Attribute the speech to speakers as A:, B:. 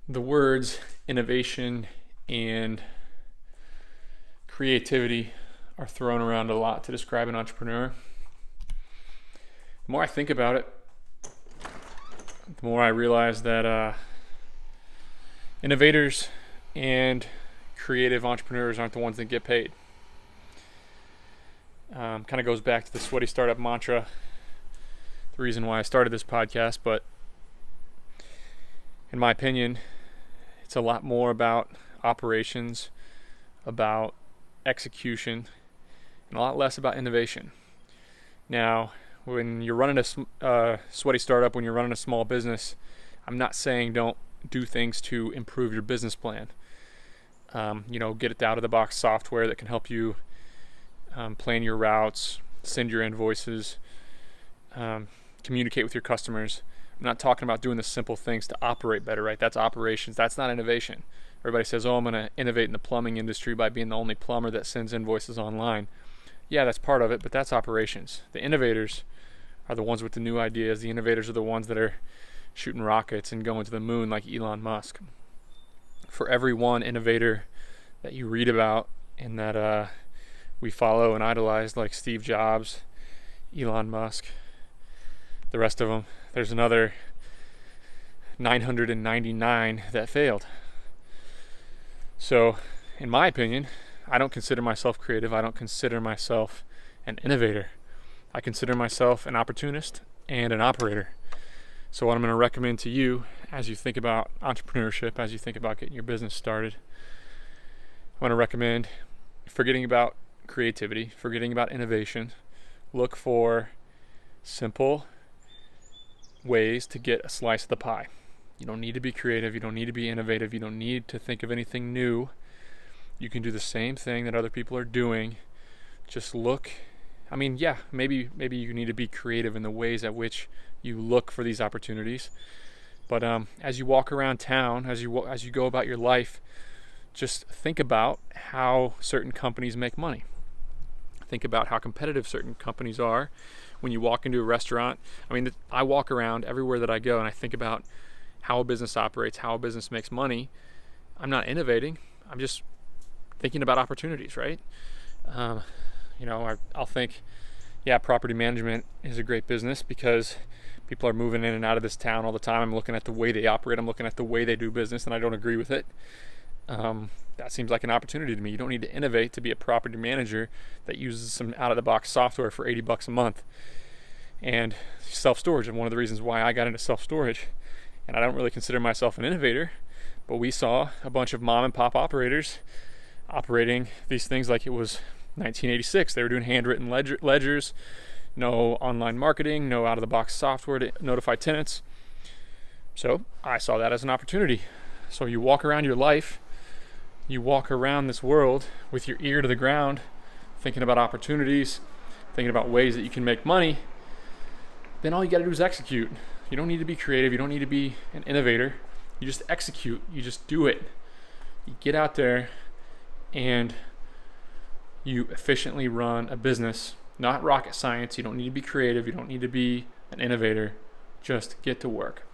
A: The words innovation and creativity are thrown around a lot to describe an entrepreneur. The more I think about it, the more I realize that innovators and creative entrepreneurs aren't the ones that get paid. Kind of goes back to the sweaty startup mantra, the reason why I started this podcast, but in my opinion, it's a lot more about operations, about execution, and a lot less about innovation. Now, when you're running a sweaty startup, when you're running a small business, I'm not saying don't do things to improve your business plan. Get it out of the box software that can help you plan your routes, send your invoices, communicate with your customers. I'm not talking about doing the simple things to operate better, right? That's operations. That's not innovation. Everybody says, I'm going to innovate in the plumbing industry by being the only plumber that sends invoices online. Yeah, that's part of it, but that's operations. The innovators are the ones with the new ideas. The innovators are the ones that are shooting rockets and going to the moon like Elon Musk. For every one innovator that you read about and that we follow and idolize, like Steve Jobs, Elon Musk, the rest of them, there's another 999 that failed. So, in my opinion, I don't consider myself creative. I don't consider myself an innovator. I consider myself an opportunist and an operator. So what I'm going to recommend to you as you think about entrepreneurship, as you think about getting your business started, I want to recommend forgetting about creativity, forgetting about innovation. Look for simple ways to get a slice of the pie. You don't need to be creative. You don't need to be innovative. You don't need to think of anything new. You can do the same thing that other people are doing. Just look. Maybe you need to be creative in the ways at which you look for these opportunities. But as you walk around town, as you go about your life, just think about how certain companies make money. Think about how competitive certain companies are. When you walk into a restaurant, I walk around everywhere that I go and I think about how a business operates, how a business makes money. I'm not innovating. I'm just thinking about opportunities, right? I'll think, property management is a great business because people are moving in and out of this town all the time. I'm looking at the way they operate. I'm looking at the way they do business, and I don't agree with it. That seems like an opportunity to me. You don't need to innovate to be a property manager that uses some out-of-the-box software for $80 a month. And self-storage, and one of the reasons why I got into self-storage, and I don't really consider myself an innovator, but we saw a bunch of mom and pop operators operating these things like it was 1986. They were doing handwritten ledgers, no online marketing, no out-of-the-box software to notify tenants. So I saw that as an opportunity. So you walk around your life, you walk around this world with your ear to the ground, thinking about opportunities, thinking about ways that you can make money. Then all you got to do is execute. You don't need to be creative. You don't need to be an innovator. You just execute. You just do it. You get out there and you efficiently run a business. Not rocket science. You don't need to be creative. You don't need to be an innovator. Just get to work.